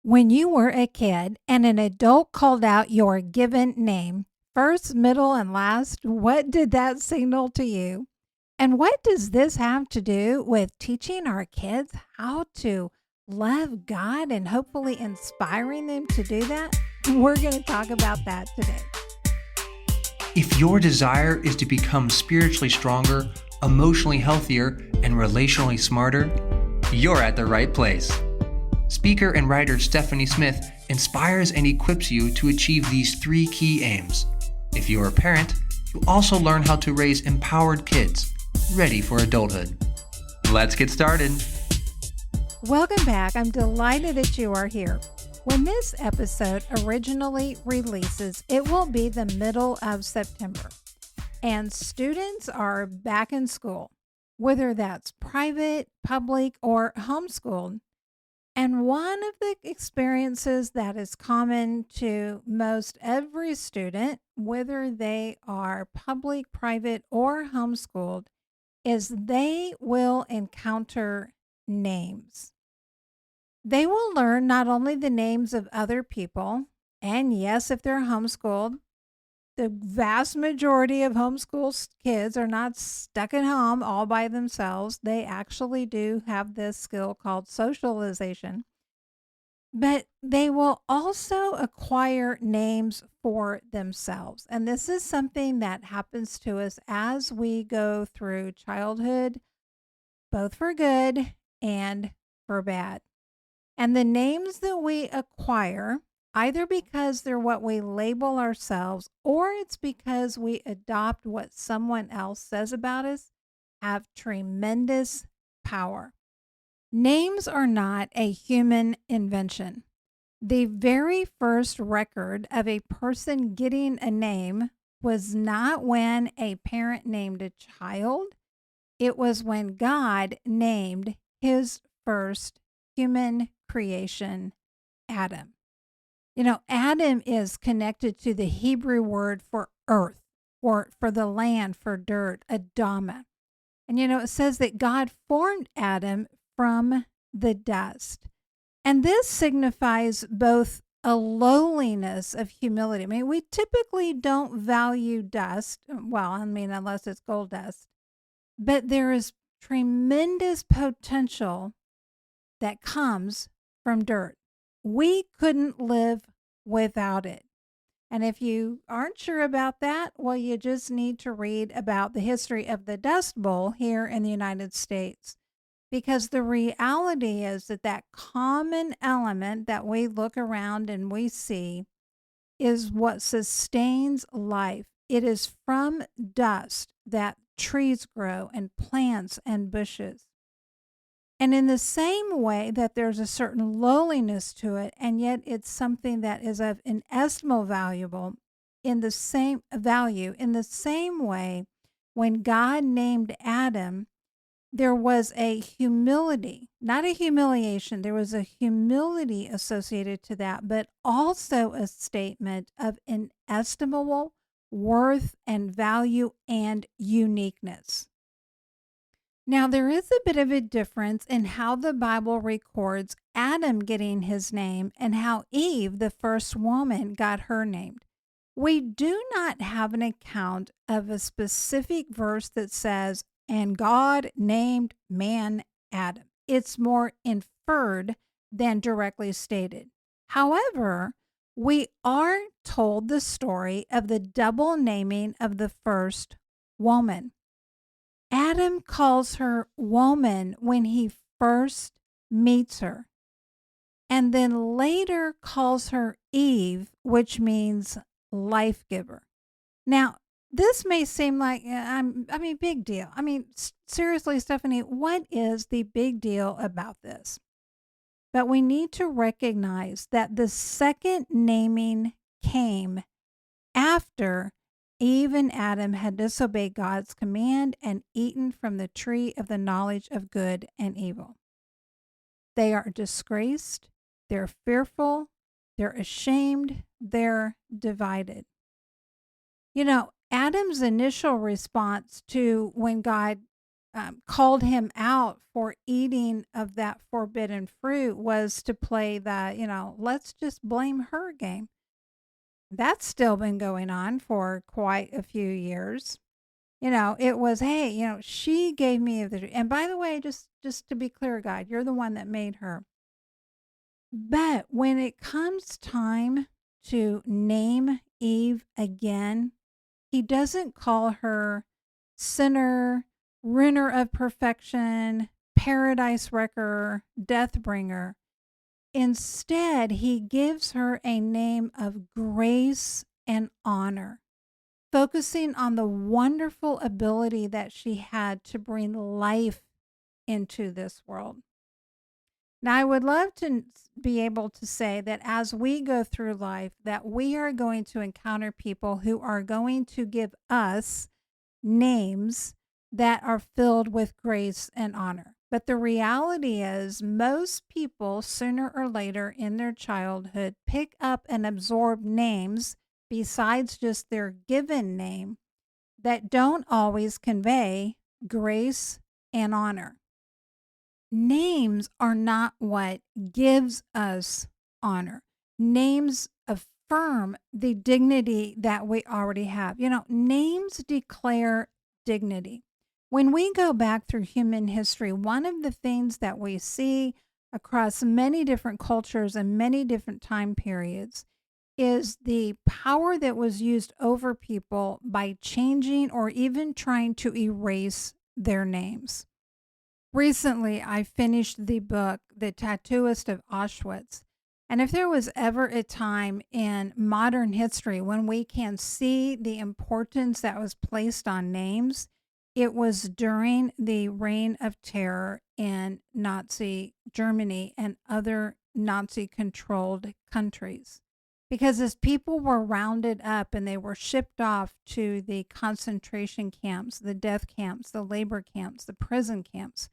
When you were a kid and an adult called out your given name, first, middle, and last, what did that signal to you? And what does this have to do with teaching our kids how to love God and hopefully inspiring them to do that? We're going to talk about that today. If your desire is to become spiritually stronger, emotionally healthier, and relationally smarter, you're at the right place. Speaker and writer Stephanie Smith inspires and equips you to achieve these three key aims. If you're a parent, you'll also learn how to raise empowered kids, ready for adulthood. Let's get started. Welcome back. I'm delighted that you are here. When this episode originally releases, it will be the middle of September, and students are back in school, whether that's private, public, or homeschooled. And one of the experiences that is common to most every student, whether they are public, private, or homeschooled, is they will encounter names. They will learn not only the names of other people, and yes, if they're homeschooled, the vast majority of homeschool kids are not stuck at home all by themselves. They actually do have this skill called socialization. But they will also acquire names for themselves. And this is something that happens to us as we go through childhood, both for good and for bad. And the names that we acquire, either because they're what we label ourselves or it's because we adopt what someone else says about us, have tremendous power. Names are not a human invention. The very first record of a person getting a name was not when a parent named a child. It was when God named his first human creation, Adam. You know, Adam is connected to the Hebrew word for earth, or for the land, for dirt, Adamah. And, you know, it says that God formed Adam from the dust. And this signifies both a lowliness of humility. I mean, we typically don't value dust. Well, I mean, unless it's gold dust. But there is tremendous potential that comes from dirt. We couldn't live without it. And if you aren't sure about that, well, you just need to read about the history of the Dust Bowl here in the United States. Because the reality is that that common element that we look around and we see is what sustains life. It is from dust that trees grow and plants and bushes. And in the same way that there's a certain lowliness to it, and yet it's something that is of inestimable in the same way, when God named Adam, there was a humility, not a humiliation. There was a humility associated to that, but also a statement of inestimable worth and value and uniqueness. Now, there is a bit of a difference in how the Bible records Adam getting his name and how Eve, the first woman, got her name. We do not have an account of a specific verse that says, and God named man Adam. It's more inferred than directly stated. However, we are told the story of the double naming of the first woman. Adam calls her woman when he first meets her, and then later calls her Eve, which means life giver. Now, this may seem like, big deal. I mean, seriously, Stephanie, what is the big deal about this? But we need to recognize that the second naming came after Eve and Adam had disobeyed God's command and eaten from the tree of the knowledge of good and evil. They are disgraced, they're fearful, they're ashamed, they're divided. You know, Adam's initial response to when God called him out for eating of that forbidden fruit was to play the, let's just blame her game. That's still been going on for quite a few years. It was, hey, she gave me the, and by the way, just to be clear, God, you're the one that made her. But when it comes time to name Eve again, he doesn't call her sinner, ruiner of perfection, paradise wrecker, death bringer. Instead, he gives her a name of grace and honor, focusing on the wonderful ability that she had to bring life into this world. Now, I would love to be able to say that as we go through life, that we are going to encounter people who are going to give us names that are filled with grace and honor. But the reality is, most people sooner or later in their childhood pick up and absorb names besides just their given name that don't always convey grace and honor. Names are not what gives us honor. Names affirm the dignity that we already have. Names declare dignity. When we go back through human history, one of the things that we see across many different cultures and many different time periods is the power that was used over people by changing or even trying to erase their names. Recently, I finished the book, The Tattooist of Auschwitz. And if there was ever a time in modern history when we can see the importance that was placed on names, it was during the reign of terror in Nazi Germany and other Nazi-controlled countries. Because as people were rounded up and they were shipped off to the concentration camps, the death camps, the labor camps, the prison camps,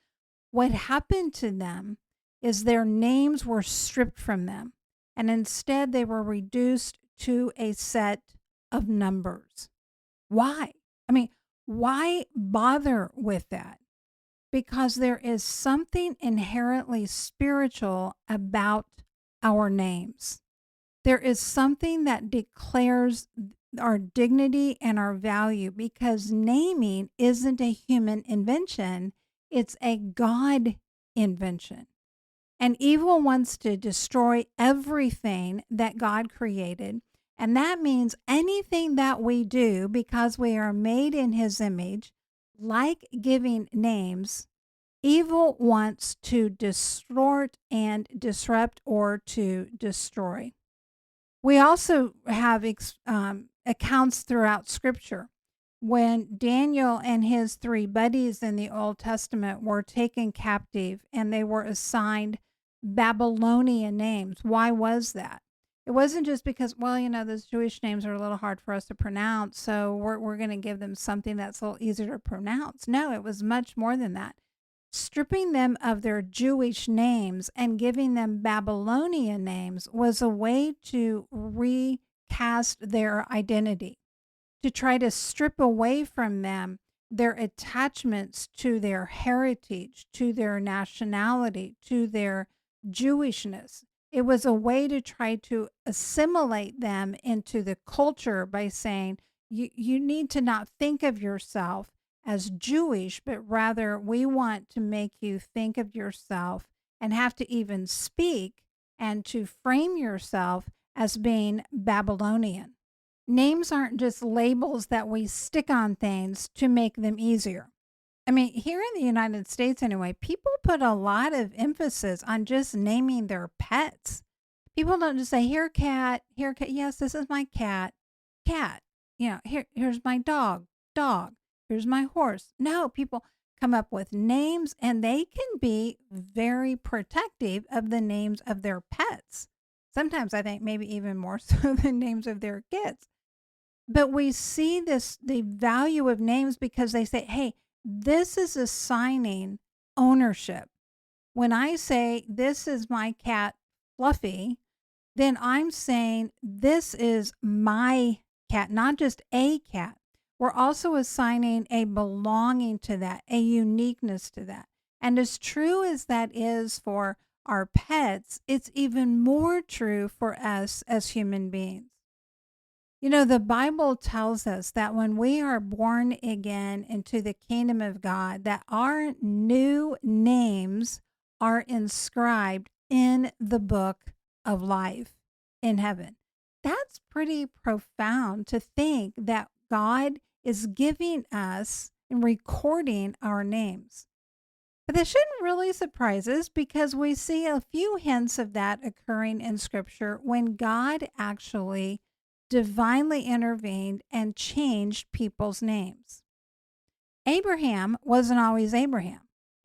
what happened to them is their names were stripped from them, and instead they were reduced to a set of numbers. Why? Why bother with that? Because there is something inherently spiritual about our names. There is something that declares our dignity and our value, because naming isn't a human invention. It's a God invention. And evil wants to destroy everything that God created. And that means anything that we do, because we are made in his image, like giving names, evil wants to distort and disrupt or to destroy. We also have accounts throughout Scripture when Daniel and his three buddies in the Old Testament were taken captive and they were assigned Babylonian names. Why was that? It wasn't just because, those Jewish names are a little hard for us to pronounce, so we're going to give them something that's a little easier to pronounce. No, it was much more than that. Stripping them of their Jewish names and giving them Babylonian names was a way to recast their identity, to try to strip away from them their attachments to their heritage, to their nationality, to their Jewishness. It was a way to try to assimilate them into the culture by saying, you need to not think of yourself as Jewish, but rather we want to make you think of yourself and have to even speak and to frame yourself as being Babylonian. Names aren't just labels that we stick on things to make them easier. Here in the United States anyway, people put a lot of emphasis on just naming their pets. People don't just say, here, cat, yes, this is my cat, cat. Here's my dog, dog. Here's my horse. No, people come up with names, and they can be very protective of the names of their pets. Sometimes I think maybe even more so than names of their kids. But we see the value of names because they say, hey, this is assigning ownership. When I say this is my cat, Fluffy, then I'm saying this is my cat, not just a cat. we're also assigning a belonging to that, a uniqueness to that. And as true as that is for our pets, it's even more true for us as human beings. You know, the Bible tells us that when we are born again into the kingdom of God, that our new names are inscribed in the book of life in heaven. That's pretty profound to think that God is giving us and recording our names. But that shouldn't really surprise us because we see a few hints of that occurring in scripture when God actually divinely intervened and changed people's names. Abraham wasn't always Abraham.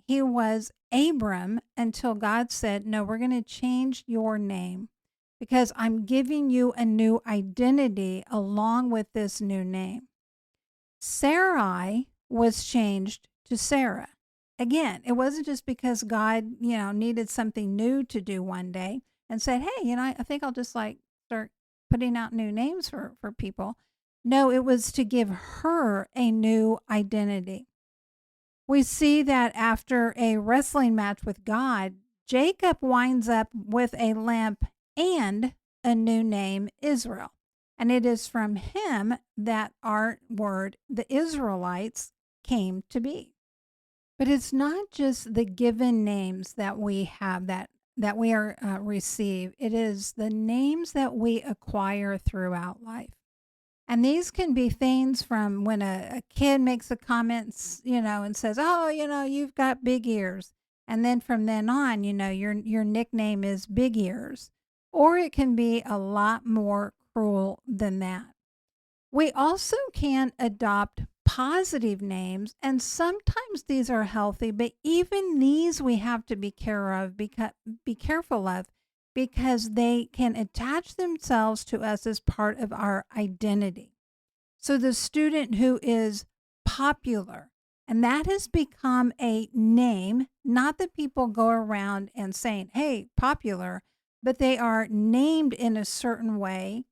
He was Abram until God said, "No, we're going to change your name because I'm giving you a new identity along with this new name." Sarai was changed to Sarah. Again, it wasn't just because God, needed something new to do one day and said, "Hey, I think I'll just like start putting out new names for people." No, it was to give her a new identity. We see that after a wrestling match with God, Jacob winds up with a lamp and a new name, Israel. And it is from him that our word, the Israelites, came to be. But it's not just the given names that we have that we are receive. It is the names that we acquire throughout life. And these can be things from when a kid makes a comment, and says, "Oh, you've got big ears." And then from then on, your nickname is Big Ears. Or it can be a lot more cruel than that. We also can adopt positive names, and sometimes these are healthy, but even these we have to be careful of because they can attach themselves to us as part of our identity. So the student who is popular, and that has become a name, not that people go around and saying, "Hey, popular," but they are named in a certain way.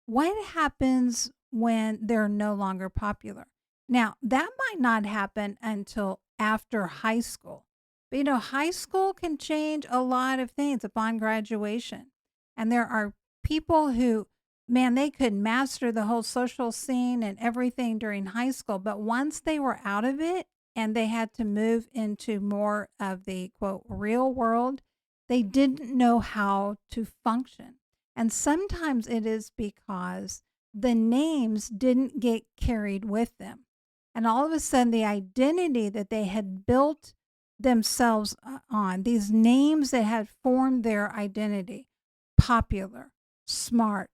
What happens when they're no longer popular? Now, that might not happen until after high school. But high school can change a lot of things upon graduation. And there are people who, man, they could master the whole social scene and everything during high school. But once they were out of it and they had to move into more of the quote real world, they didn't know how to function. And sometimes it is because the names didn't get carried with them. And all of a sudden, the identity that they had built themselves on, these names that had formed their identity, popular, smart,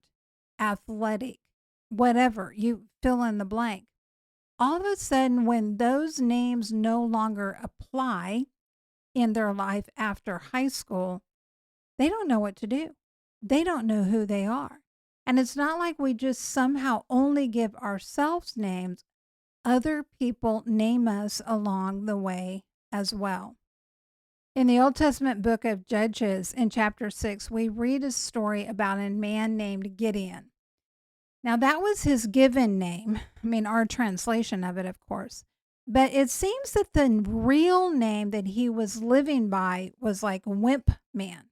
athletic, whatever, you fill in the blank. All of a sudden, when those names no longer apply in their life after high school, they don't know what to do. They don't know who they are. And it's not like we just somehow only give ourselves names. Other people name us along the way as well. In the Old Testament book of Judges, in chapter 6, we read a story about a man named Gideon. Now, that was his given name. I mean, our translation of it, of course. But it seems that the real name that he was living by was like Wimp Man,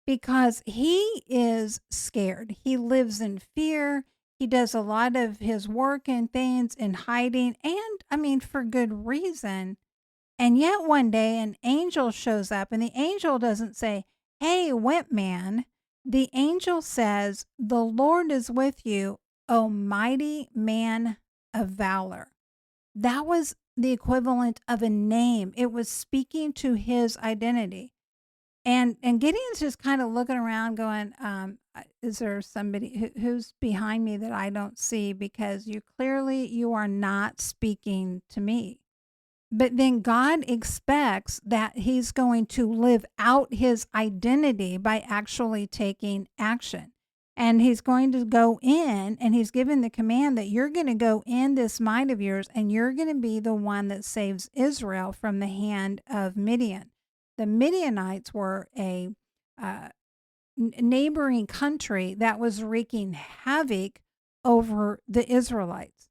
because he is scared. He lives in fear. He does a lot of his work and things in hiding, and I mean, for good reason. And yet one day an angel shows up, and the angel doesn't say, "Hey, Wimp Man." The angel says, "The Lord is with you, O mighty man of valor." That was the equivalent of a name. It was speaking to his identity. And Gideon's just kind of looking around going, is there somebody who's behind me that I don't see? Because you are not speaking to me. But then God expects that he's going to live out his identity by actually taking action. And he's going to go in, and he's given the command that you're going to go in this might of yours, and you're going to be the one that saves Israel from the hand of Midian. The Midianites were a neighboring country that was wreaking havoc over the Israelites.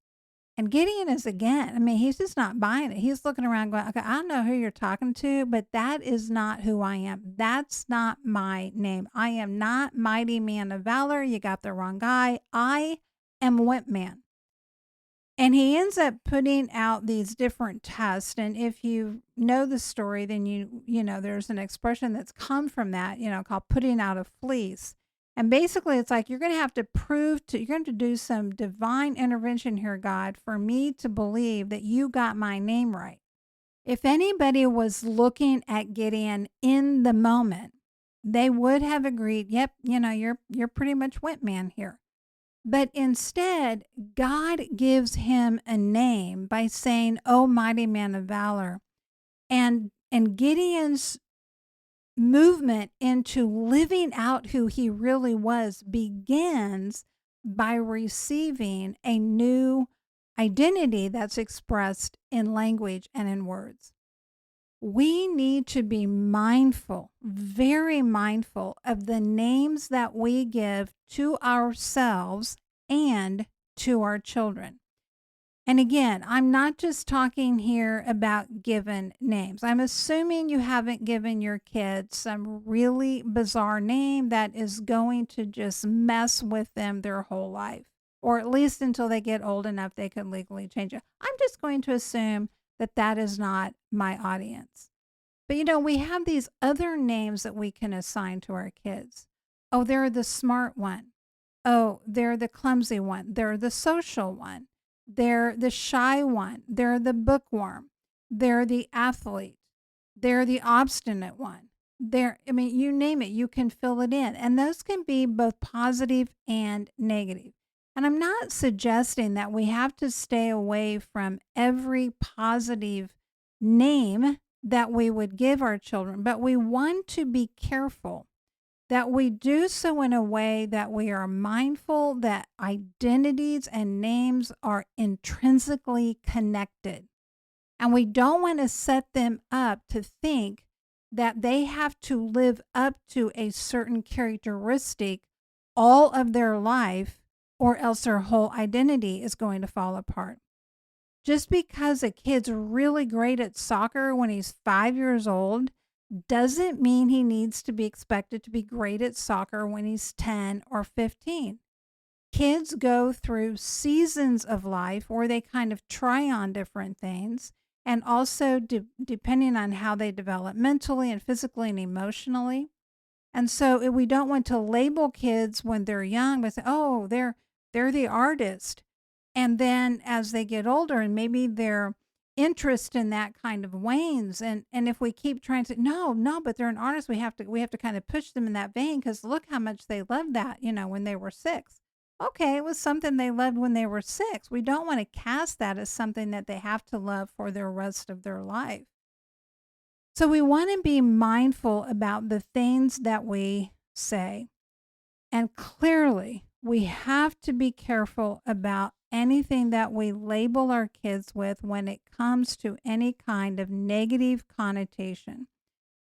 And Gideon is again, I mean, he's just not buying it. He's looking around going, okay, I don't know who you're talking to, but that is not who I am. That's not my name. I am not mighty man of valor. You got the wrong guy. I am wimp man. And he ends up putting out these different tests. And if you know the story, then you know, there's an expression that's come from that, called putting out a fleece. And basically it's like you're going to have to you're going to do some divine intervention here, God, for me to believe that you got my name right. If anybody was looking at Gideon in the moment, they would have agreed, yep, you're pretty much wimp man here. But instead, God gives him a name by saying, "Oh, mighty man of valor." And Gideon's movement into living out who he really was begins by receiving a new identity that's expressed in language and in words. We need to be mindful, very mindful of the names that we give to ourselves and to our children. And again, I'm not just talking here about given names. I'm assuming you haven't given your kids some really bizarre name that is going to just mess with them their whole life, or at least until they get old enough they can legally change it. I'm just going to assume that that is not my audience. But we have these other names that we can assign to our kids. Oh, they're the smart one. Oh, they're the clumsy one. They're the social one. They're the shy one. They're the bookworm. They're the athlete. They're the obstinate one. I mean, you name it, you can fill it in. And those can be both positive and negative. And I'm not suggesting that we have to stay away from every positive name that we would give our children, but we want to be careful that we do so in a way that we are mindful that identities and names are intrinsically connected. And we don't want to set them up to think that they have to live up to a certain characteristic all of their life, or else their whole identity is going to fall apart. Just because a kid's really great at soccer when he's 5 years old doesn't mean he needs to be expected to be great at soccer when he's 10 or 15. Kids go through seasons of life where they kind of try on different things, and also depending on how they develop mentally and physically and emotionally. And so we don't want to label kids when they're young by saying, oh, they're the artist. And then as they get older and maybe their interest in that kind of wanes, and if we keep trying to no, but they're an artist, we have to kind of push them in that vein, because look how much they loved that, when they were 6. Okay, it was something they loved when they were 6. We don't want to cast that as something that they have to love for the rest of their life. So we want to be mindful about the things that we say. And clearly, we have to be careful about anything that we label our kids with when it comes to any kind of negative connotation.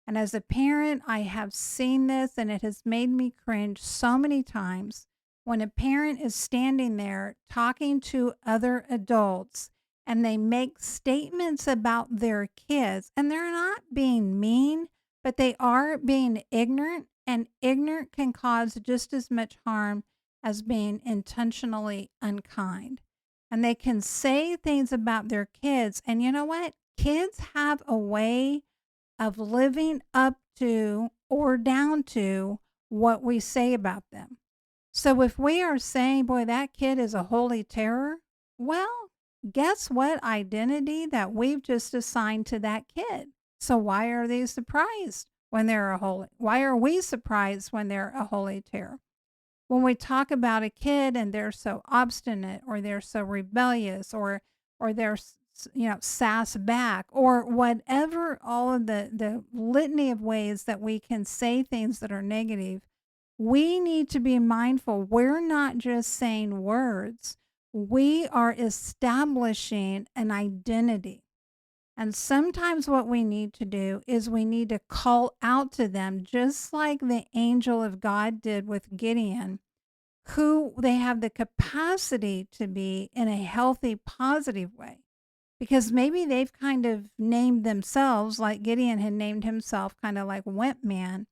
And as a parent, I have seen this, and it has made me cringe so many times when a parent is standing there talking to other adults and they make statements about their kids, and they're not being mean, but they are being ignorant, and ignorant can cause just as much harm as being intentionally unkind. And they can say things about their kids, and you know what? Kids have a way of living up to or down to what we say about them. So if we are saying, boy, that kid is a holy terror, well, guess what identity that we've just assigned to that kid? So why are they surprised when they're a holy? Why are we surprised when they're a holy terror? When we talk about a kid and they're so obstinate, or they're so rebellious, or they're sass back, or whatever, all of the litany of ways that we can say things that are negative, we need to be mindful. We're not just saying words. We are establishing an identity. And sometimes what we need to do is we need to call out to them, just like the angel of God did with Gideon, who they have the capacity to be in a healthy, positive way. Because maybe they've kind of named themselves, like Gideon had named himself, kind of like Wimp Man.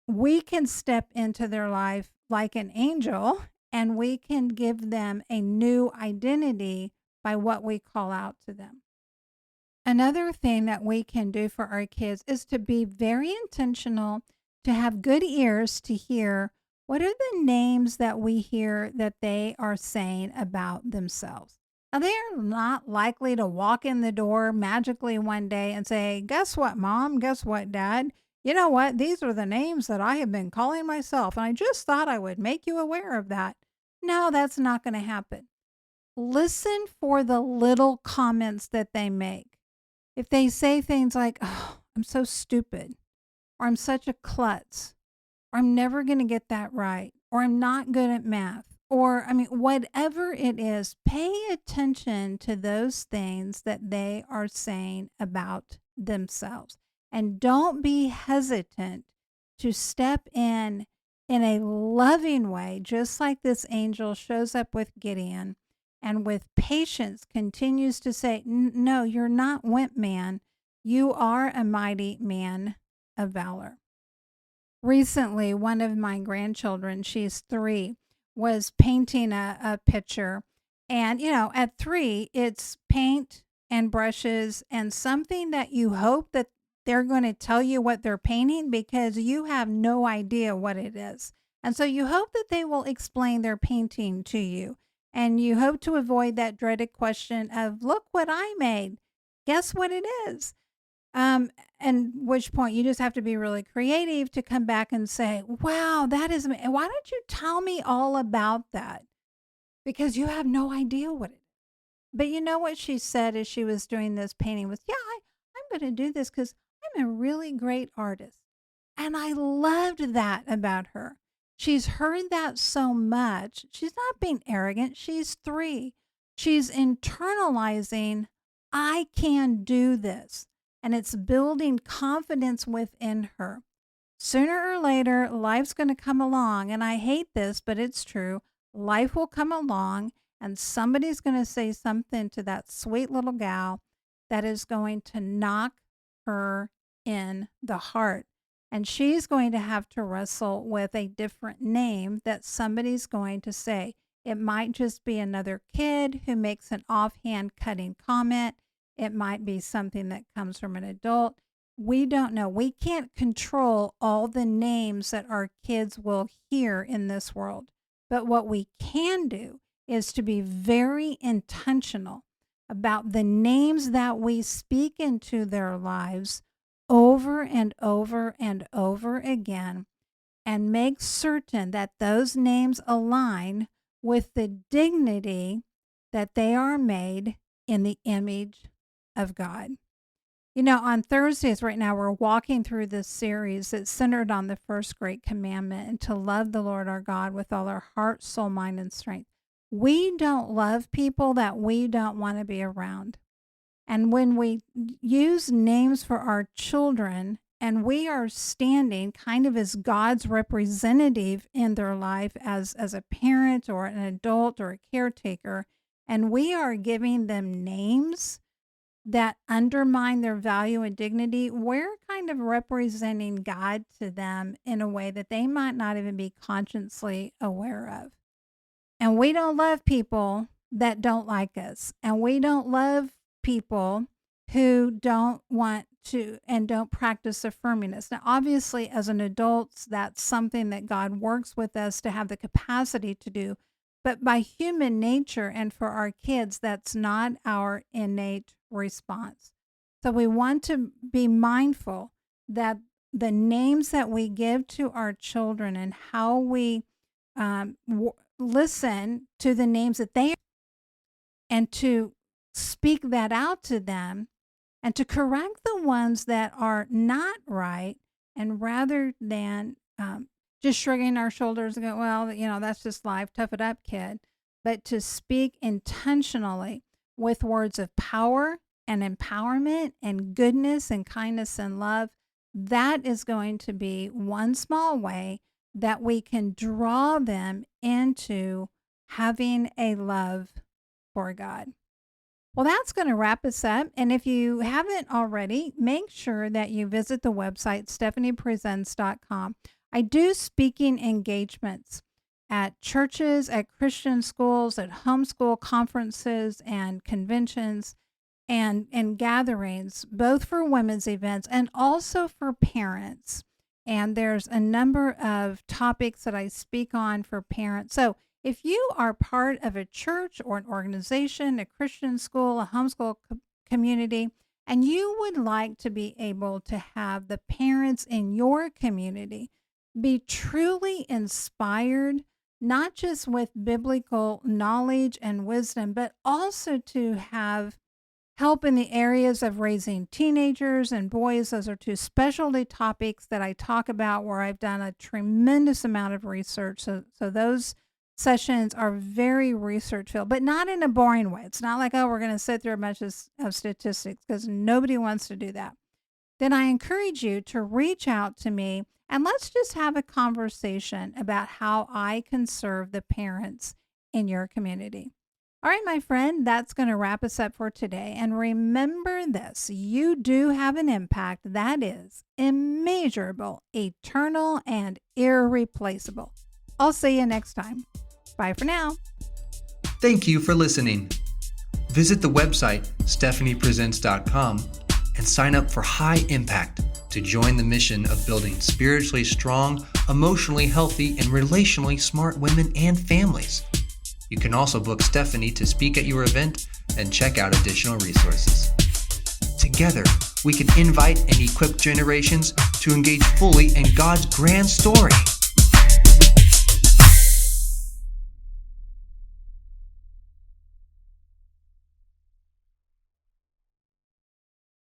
We can step into their life like an angel and we can give them a new identity by what we call out to them. Another thing that we can do for our kids is to be very intentional, to have good ears to hear what are the names that we hear that they are saying about themselves. Now, they are not likely to walk in the door magically one day and say, "Guess what, mom? Guess what, dad? You know what? These are the names that I have been calling myself. And I just thought I would make you aware of that." No, that's not going to happen. Listen for the little comments that they make. If they say things like, "Oh, I'm so stupid," or "I'm such a klutz," or "I'm never going to get that right," or "I'm not good at math," or I mean, whatever it is, pay attention to those things that they are saying about themselves. And don't be hesitant to step in a loving way, just like this angel shows up with Gideon and with patience continues to say, No, you're not wimp man. You are a mighty man of valor." Recently, one of my grandchildren, she's 3, was painting a picture. And, at 3, it's paint and brushes and something that you hope that they're going to tell you what they're painting because you have no idea what it is. And so you hope that they will explain their painting to you. And you hope to avoid that dreaded question of, "Look what I made. Guess what it is?" Um, and which point you just have to be really creative to come back and say, "Wow, that is, why don't you tell me all about that?" Because you have no idea what it is. But you know what she said as she was doing this painting was, "Yeah, I'm going to do this because I'm a really great artist." And I loved that about her. She's heard that so much. She's not being arrogant. She's 3. She's internalizing, "I can do this." And it's building confidence within her. Sooner or later, life's going to come along. And I hate this, but it's true. Life will come along and somebody's going to say something to that sweet little gal that is going to knock her in the heart. And she's going to have to wrestle with a different name that somebody's going to say. It might just be another kid who makes an offhand cutting comment. It might be something that comes from an adult. We don't know. We can't control all the names that our kids will hear in this world. But what we can do is to be very intentional about the names that we speak into their lives over and over and over again, and make certain that those names align with the dignity that they are made in the image of God. On Thursdays right now, we're walking through this series that's centered on the first great commandment, and to love the Lord our God with all our heart, soul, mind, and strength. We don't love people that we don't want to be around. And when we use names for our children, and we are standing kind of as God's representative in their life as a parent or an adult or a caretaker, and we are giving them names that undermine their value and dignity, we're kind of representing God to them in a way that they might not even be consciously aware of. And we don't love people that don't like us. And we don't love people who don't want to and don't practice affirming us. Now, obviously, as an adult, that's something that God works with us to have the capacity to do. But by human nature and for our kids, that's not our innate response. So we want to be mindful that the names that we give to our children and how we listen to the names that they and to speak that out to them and to correct the ones that are not right, and rather than just shrugging our shoulders and go, "Well, that's just life. Tough it up, kid." But to speak intentionally with words of power and empowerment and goodness and kindness and love, that is going to be one small way that we can draw them into having a love for God. Well, that's going to wrap us up. And if you haven't already, make sure that you visit the website, stephaniepresents.com. I do speaking engagements at churches, at Christian schools, at homeschool conferences and conventions and gatherings, both for women's events and also for parents. And there's a number of topics that I speak on for parents. So if you are part of a church or an organization, a Christian school, a homeschool community, and you would like to be able to have the parents in your community be truly inspired, not just with biblical knowledge and wisdom, but also to have help in the areas of raising teenagers and boys. Those are two specialty topics that I talk about where I've done a tremendous amount of research. So those sessions are very research filled, but not in a boring way. It's not like, oh, we're going to sit through a bunch of statistics, because nobody wants to do that. Then I encourage you to reach out to me and let's just have a conversation about how I can serve the parents in your community. All right, my friend, that's going to wrap us up for today. And remember this, you do have an impact that is immeasurable, eternal, and irreplaceable. I'll see you next time. Bye for now. Thank you for listening. Visit the website, stephaniepresents.com, and sign up for High Impact to join the mission of building spiritually strong, emotionally healthy, and relationally smart women and families. You can also book Stephanie to speak at your event and check out additional resources. Together, we can invite and equip generations to engage fully in God's grand story.